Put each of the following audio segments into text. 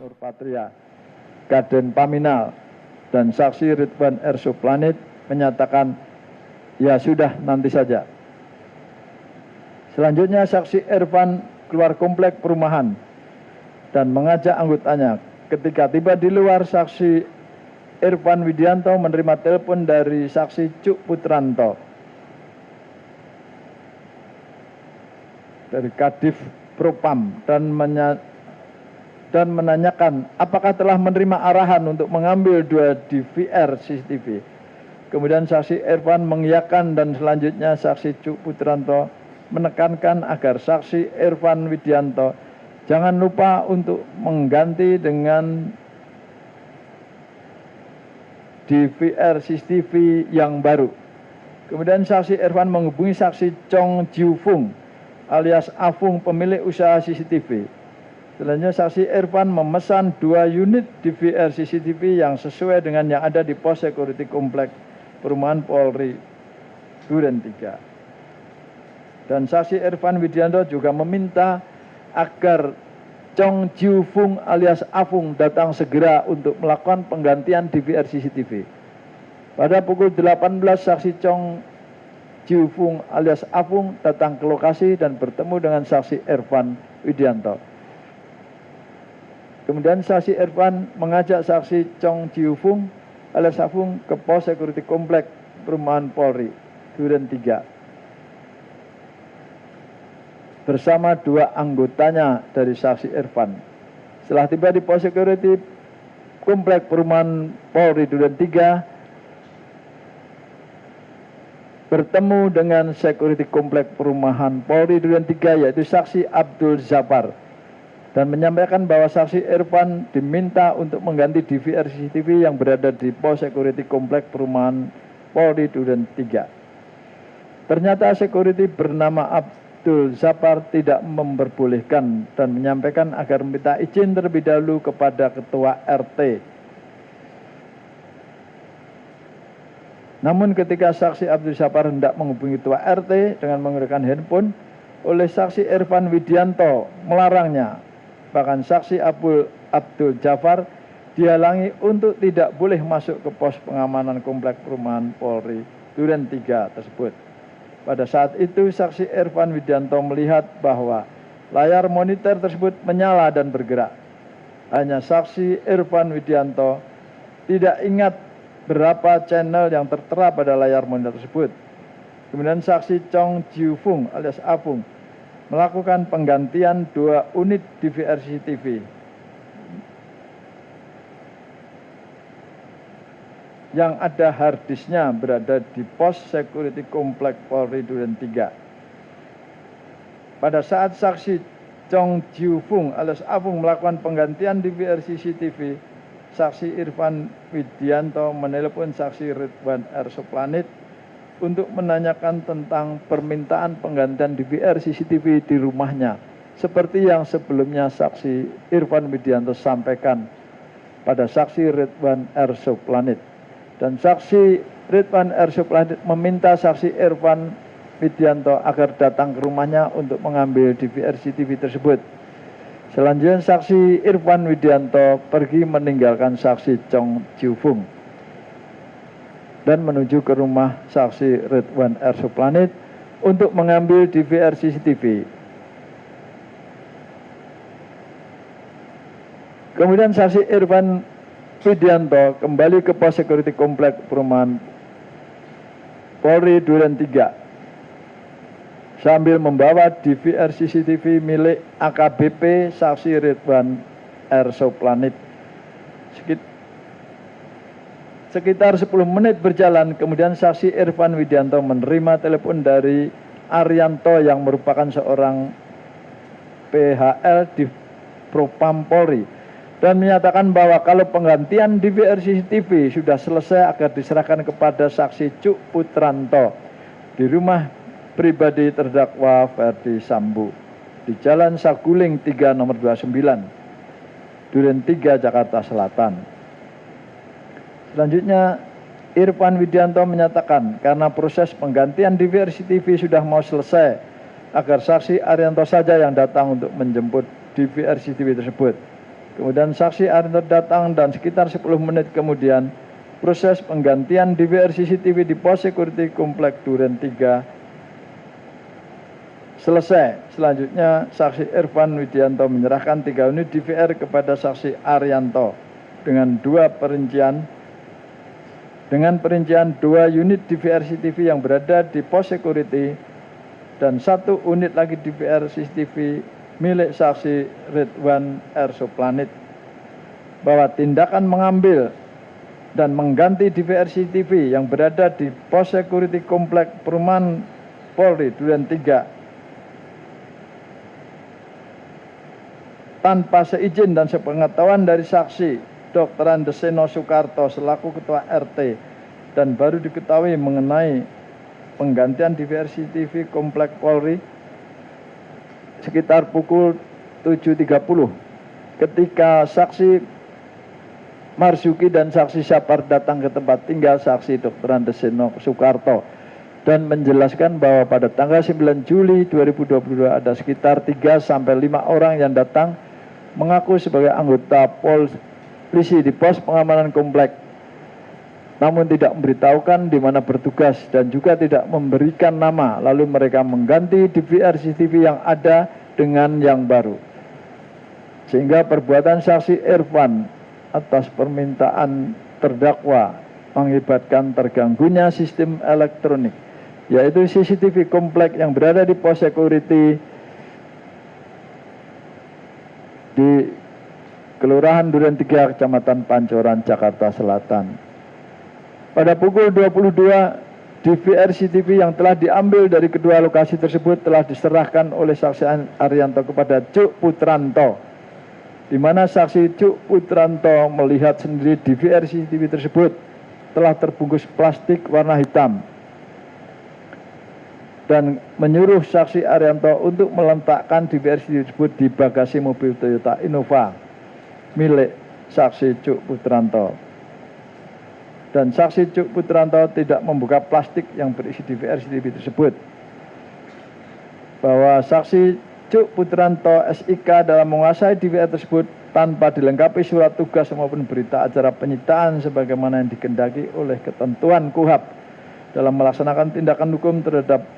Nurpatria, Kaden Paminal, dan saksi Ridwan R. Suplanit menyatakan ya sudah nanti saja. Selanjutnya saksi Irfan keluar komplek perumahan dan mengajak anggotanya. Ketika tiba di luar, saksi Irfan Widianto menerima telepon dari saksi Cuk Putranto dari Kadif Propam dan menanyakan apakah telah menerima arahan untuk mengambil 2 DVR CCTV. Kemudian saksi Irfan mengiyakan dan selanjutnya saksi Cuk Putranto menekankan agar saksi Irfan Widianto jangan lupa untuk mengganti dengan DVR CCTV yang baru. Kemudian saksi Irfan menghubungi saksi Chong Jiu Fung alias Afung, pemilik usaha CCTV. Selanjutnya saksi Irfan memesan 2 unit DVR CCTV yang sesuai dengan yang ada di pos security komplek perumahan Polri Duren 3. Dan saksi Irfan Widianto juga meminta agar Chong Jiu Fung alias Afung datang segera untuk melakukan penggantian DVR CCTV. Pada pukul 18 saksi Chong Jiu Fung alias Afung datang ke lokasi dan bertemu dengan saksi Irfan Widianto. Kemudian saksi Irfan mengajak saksi Chong Jiu Fung alias Afung ke pos security komplek perumahan Polri Duren 3 bersama 2 anggotanya dari saksi Irfan. Setelah tiba di pos security komplek perumahan Polri Duren 3, bertemu dengan security komplek perumahan Polri Duren 3 yaitu saksi Abdul Zafar dan menyampaikan bahwa saksi Irfan diminta untuk mengganti DVR CCTV yang berada di pos security komplek perumahan Polri Duren 3. Ternyata security bernama Abdul Zafar tidak memperbolehkan dan menyampaikan agar meminta izin terlebih dahulu kepada ketua RT. Namun ketika saksi Abdul Zafar hendak menghubungi ketua RT dengan menggunakan handphone, oleh saksi Irfan Widianto melarangnya. Bahkan saksi Abdul Zafar dihalangi untuk tidak boleh masuk ke pos pengamanan komplek perumahan Polri Duren 3 tersebut. Pada saat itu saksi Irfan Widianto melihat bahwa layar monitor tersebut menyala dan bergerak. Hanya saksi Irfan Widianto tidak ingat berapa channel yang tertera pada layar monitor tersebut. Kemudian saksi Chong Jiu Fung alias Afung melakukan penggantian 2 unit DVR CCTV yang ada harddisknya berada di pos security komplek Polri Duren 3. Pada saat saksi Chong Jiu Fung alias Afung melakukan penggantian DVR CCTV, saksi Irfan Widianto menelepon saksi Ridwan R. Suplanit untuk menanyakan tentang permintaan penggantian DVR CCTV di rumahnya, seperti yang sebelumnya saksi Irfan Widianto sampaikan pada saksi Ridwan R. Suplanit. Dan saksi Ridwan R. Suplanit meminta saksi Irfan Widianto agar datang ke rumahnya untuk mengambil DVR CCTV tersebut. Selanjutnya saksi Irfan Widianto pergi meninggalkan saksi Chong Jiu Fung dan menuju ke rumah saksi Ridwan R. Suplanit untuk mengambil DVR CCTV. Kemudian saksi Irfan Widianto kembali ke pos security komplek perumahan Polri Duren 3 sambil membawa DVR CCTV milik AKBP saksi Ridwan R. Suplanit. Sekitar 10 menit berjalan, kemudian saksi Irfan Widianto menerima telepon dari Arianto yang merupakan seorang PHL di Propam Polri dan menyatakan bahwa kalau penggantian DVR CCTV sudah selesai akan diserahkan kepada saksi Cuk Putranto di rumah pribadi terdakwa Ferdi Sambo di Jalan Saguling 3 nomor 29 Duren 3 Jakarta Selatan. Selanjutnya Irfan Widianto menyatakan karena proses penggantian DVR CCTV sudah mau selesai agar saksi Arianto saja yang datang untuk menjemput DVR CCTV tersebut. Kemudian saksi Arianto datang dan sekitar 10 menit kemudian proses penggantian DVR CCTV di pos security Komplek Duren 3 selesai. Selanjutnya saksi Irfan Widianto menyerahkan 3 unit DVR kepada saksi Arianto dengan perincian 2 unit DVR CCTV yang berada di pos security dan 1 unit lagi DVR CCTV milik saksi Ridwan R. Suplanit, bahwa tindakan mengambil dan mengganti DVR CCTV yang berada di pos security Komplek Perumahan Polri Duren 3 tanpa seizin dan sepengetahuan dari saksi Dr. Andeseno Soekarto selaku Ketua RT dan baru diketahui mengenai penggantian DVR CCTV Komplek Polri sekitar pukul 7.30 ketika saksi Marzuki dan saksi Sapar datang ke tempat tinggal saksi Dr. Andeseno Soekarto dan menjelaskan bahwa pada tanggal 9 Juli 2022 ada sekitar 3-5 orang yang datang mengaku sebagai anggota polisi di pos pengamanan komplek, namun tidak memberitahukan di mana bertugas dan juga tidak memberikan nama, lalu mereka mengganti DVR CCTV yang ada dengan yang baru. Sehingga perbuatan saksi Irfan atas permintaan terdakwa mengakibatkan terganggunya sistem elektronik, yaitu CCTV komplek yang berada di pos security di Kelurahan Duren 3, Kecamatan Pancoran, Jakarta Selatan. Pada pukul 22, DVR CCTV yang telah diambil dari kedua lokasi tersebut telah diserahkan oleh saksi Arianto kepada Cuk Putranto, di mana saksi Cuk Putranto melihat sendiri DVR CCTV tersebut telah terbungkus plastik warna hitam dan menyuruh saksi Arianto untuk meletakkan DVR CCTV tersebut di bagasi mobil Toyota Innova milik saksi Cuk Putranto. Dan saksi Cuk Putranto tidak membuka plastik yang berisi DVR CCTV tersebut. Bahwa saksi Cuk Putranto SIK dalam menguasai DVR tersebut tanpa dilengkapi surat tugas maupun berita acara penyitaan sebagaimana yang dikehendaki oleh ketentuan KUHAP dalam melaksanakan tindakan hukum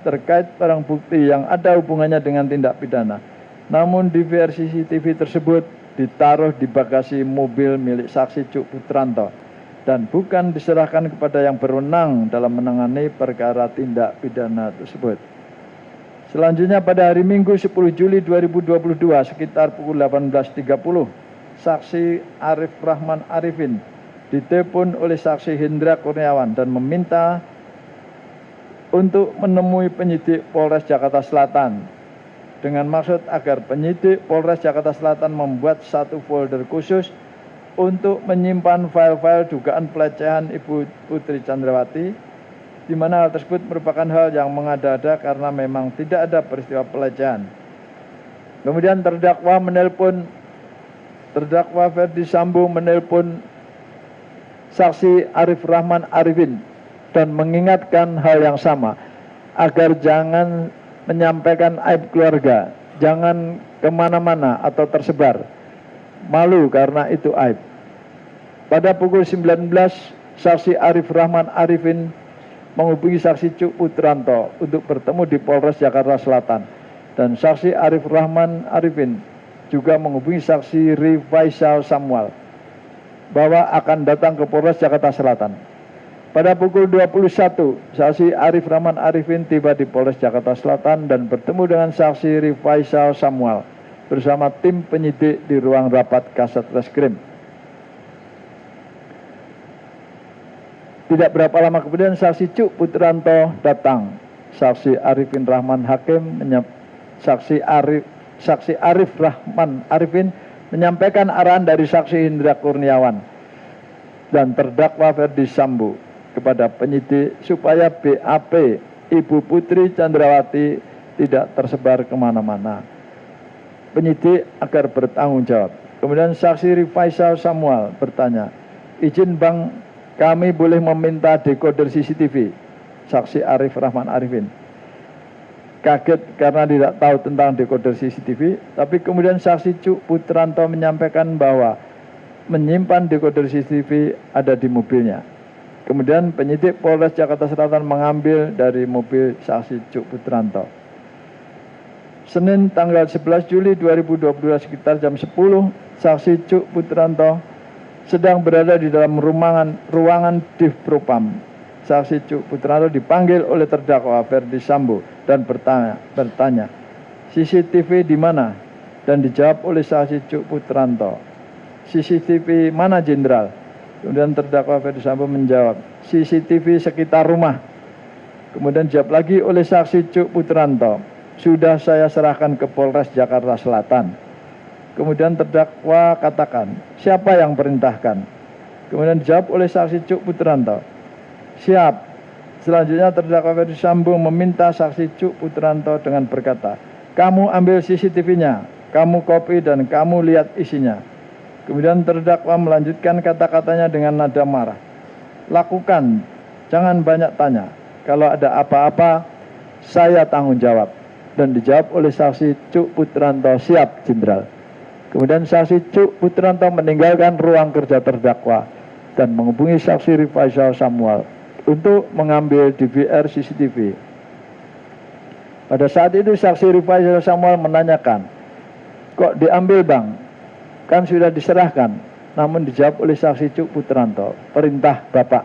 terkait barang bukti yang ada hubungannya dengan tindak pidana. Namun DVR CCTV tersebut ditaruh di bagasi mobil milik saksi Cuk Putranto dan bukan diserahkan kepada yang berwenang dalam menangani perkara tindak pidana tersebut. Selanjutnya pada hari Minggu 10 Juli 2022 sekitar pukul 18.30, saksi Arif Rahman Arifin ditelepon oleh saksi Hendra Kurniawan dan meminta untuk menemui penyidik Polres Jakarta Selatan dengan maksud agar penyidik Polres Jakarta Selatan membuat satu folder khusus untuk menyimpan file-file dugaan pelecehan Ibu Putri Chandrawati, di mana hal tersebut merupakan hal yang mengada-ada karena memang tidak ada peristiwa pelecehan. Kemudian terdakwa Ferdi Sambo menelpon saksi Arif Rahman Arifin dan mengingatkan hal yang sama, agar jangan menyampaikan aib keluarga, jangan kemana-mana atau tersebar, malu karena itu aib. Pada pukul 19, saksi Arif Rahman Arifin menghubungi saksi Cuk Putranto untuk bertemu di Polres Jakarta Selatan, dan saksi Arif Rahman Arifin juga menghubungi saksi Rifaisal Samuel bahwa akan datang ke Polres Jakarta Selatan. Pada pukul 21, saksi Arif Rahman Arifin tiba di Polres Jakarta Selatan dan bertemu dengan saksi Rifaisal Samuel bersama tim penyidik di ruang rapat Kasat Reskrim. Tidak berapa lama kemudian saksi Cuk Putranto datang. Saksi Arifin Rahman Hakim saksi Arif Rahman Arifin menyampaikan arahan dari saksi Hendra Kurniawan dan terdakwa Ferdi Sambo kepada penyidik supaya BAP Ibu Putri Chandrawati tidak tersebar kemana-mana. Penyidik agar bertanggung jawab. Kemudian saksi Rifaisal Samuel bertanya, izin Bang, kami boleh meminta dekoder CCTV? Saksi Arif Rahman Arifin, kaget karena tidak tahu tentang dekoder CCTV, tapi kemudian saksi Cuk Putranto menyampaikan bahwa menyimpan dekoder CCTV ada di mobilnya. Kemudian penyidik Polres Jakarta Selatan mengambil dari mobil saksi Cuk Putranto. Senin tanggal 11 Juli 2022 sekitar jam 10, saksi Cuk Putranto sedang berada di dalam ruangan Divpropam. Saksi Cuk Putranto dipanggil oleh terdakwa Ferdi Sambo dan bertanya, CCTV di mana? Dan dijawab oleh saksi Cuk Putranto, CCTV mana Jenderal? Kemudian terdakwa Ferdi Sambo menjawab, CCTV sekitar rumah. Kemudian dijawab lagi oleh saksi Cuk Putranto, sudah saya serahkan ke Polres Jakarta Selatan. Kemudian terdakwa katakan, siapa yang perintahkan? Kemudian dijawab oleh saksi Cuk Putranto, siap. Selanjutnya terdakwa Ferdi Sambo meminta saksi Cuk Putranto dengan berkata, kamu ambil CCTV-nya, kamu copy dan kamu lihat isinya. Kemudian terdakwa melanjutkan kata-katanya dengan nada marah, lakukan, jangan banyak tanya, kalau ada apa-apa saya tanggung jawab. Dan dijawab oleh saksi Cuk Putranto, siap Jenderal. Kemudian saksi Cuk Putranto meninggalkan ruang kerja terdakwa dan menghubungi saksi Rifaisal Samuel untuk mengambil DVR CCTV. Pada saat itu saksi Rifaisal Samuel menanyakan, kok diambil bang? Kan sudah diserahkan. Namun dijawab oleh saksi Cuk Putranto, perintah Bapak.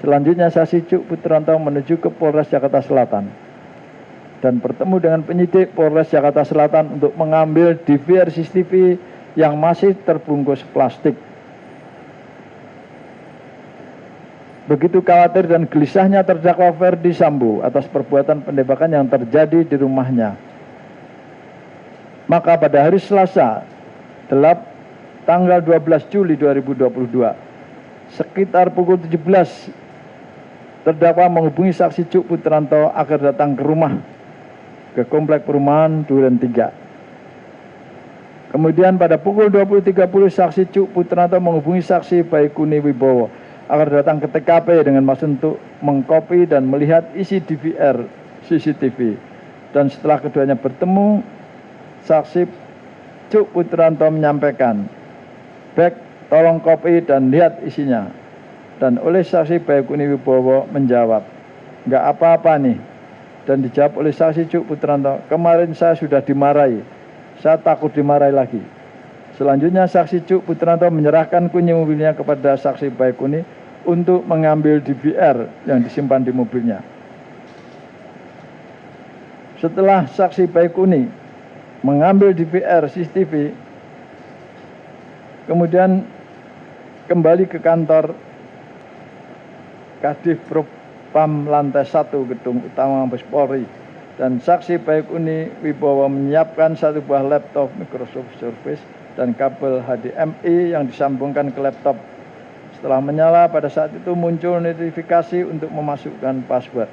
Selanjutnya saksi Cuk Putranto menuju ke Polres Jakarta Selatan dan bertemu dengan penyidik Polres Jakarta Selatan untuk mengambil DVR CCTV yang masih terbungkus plastik. Begitu khawatir dan gelisahnya terdakwa Ferdi Sambo atas perbuatan penembakan yang terjadi di rumahnya. Maka pada hari Selasa, tanggal 12 Juli 2022, sekitar pukul 17, terdakwa menghubungi saksi Cuk Putranto agar datang ke rumah, ke komplek perumahan Duren 3. Kemudian pada pukul 20.30 saksi Cuk Putranto menghubungi saksi Baikuni Wibowo agar datang ke TKP dengan maksud untuk mengkopi dan melihat isi DVR CCTV. Dan setelah keduanya bertemu, saksi Cuk Putranto menyampaikan, "Bek, tolong kopi dan lihat isinya." Dan oleh saksi Baikuni Wibowo menjawab, "Enggak apa-apa nih." Dan dijawab oleh saksi Cuk Putranto, "Kemarin saya sudah dimarahi, saya takut dimarahi lagi." Selanjutnya saksi Cuk Putranto menyerahkan kunci mobilnya kepada saksi Baikuni untuk mengambil DVR yang disimpan di mobilnya. Setelah saksi Baikuni mengambil DVR CCTV, kemudian kembali ke kantor Kadif Propam lantai 1 Gedung Utama Mabes Polri, dan saksi Baikuni Wibowo menyiapkan satu buah laptop Microsoft Surface dan kabel HDMI yang disambungkan ke laptop. Setelah menyala, pada saat itu muncul notifikasi untuk memasukkan password.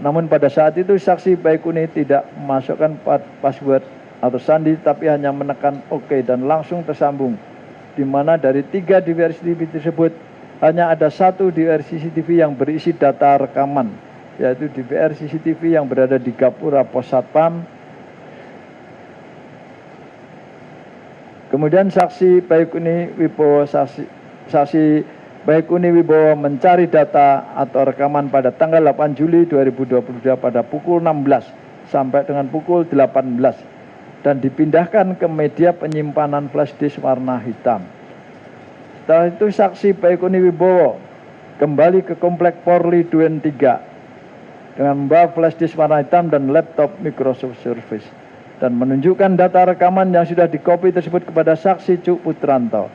Namun pada saat itu saksi Baikuni tidak memasukkan password atau sandi, tapi hanya menekan OK dan langsung tersambung, di mana dari 3 DVR CCTV tersebut hanya ada 1 DVR CCTV yang berisi data rekaman, yaitu DVR CCTV yang berada di Gapura Pos Satpam. Kemudian saksi Baikuni Wibowo mencari data atau rekaman pada tanggal 8 Juli 2022 pada pukul 16 sampai dengan pukul 18 dan dipindahkan ke media penyimpanan flash disk warna hitam. Setelah itu saksi Baikuni Wibowo kembali ke komplek Polri Duren 3 dengan membawa flash disk warna hitam dan laptop Microsoft Surface dan menunjukkan data rekaman yang sudah dikopi tersebut kepada saksi Cuk Putranto.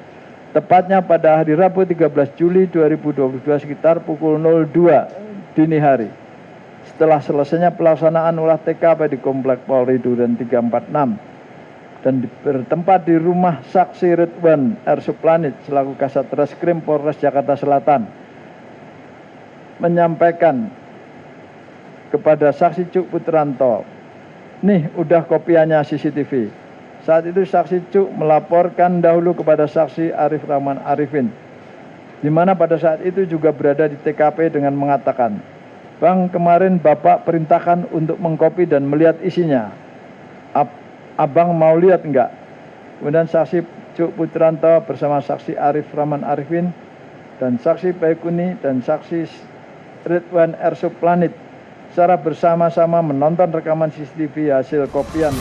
Tepatnya pada hari Rabu 13 Juli 2022 sekitar pukul 02 dini hari. Setelah selesainya pelaksanaan olah TKP di komplek Polri Duren 346 dan bertempat di rumah saksi Ridwan R. Suplanit selaku Kasat Reskrim Polres Jakarta Selatan, menyampaikan kepada saksi Cuk Putranto, "Nih udah kopiannya CCTV." Saat itu saksi Cuk melaporkan dahulu kepada saksi Arif Rahman Arifin, di mana pada saat itu juga berada di TKP dengan mengatakan, Bang, kemarin Bapak perintahkan untuk mengkopi dan melihat isinya. Abang mau lihat enggak? Kemudian saksi Cuk Putranto bersama saksi Arif Rahman Arifin dan saksi Baikuni dan saksi Ridwan R. Suplanit secara bersama-sama menonton rekaman CCTV hasil kopian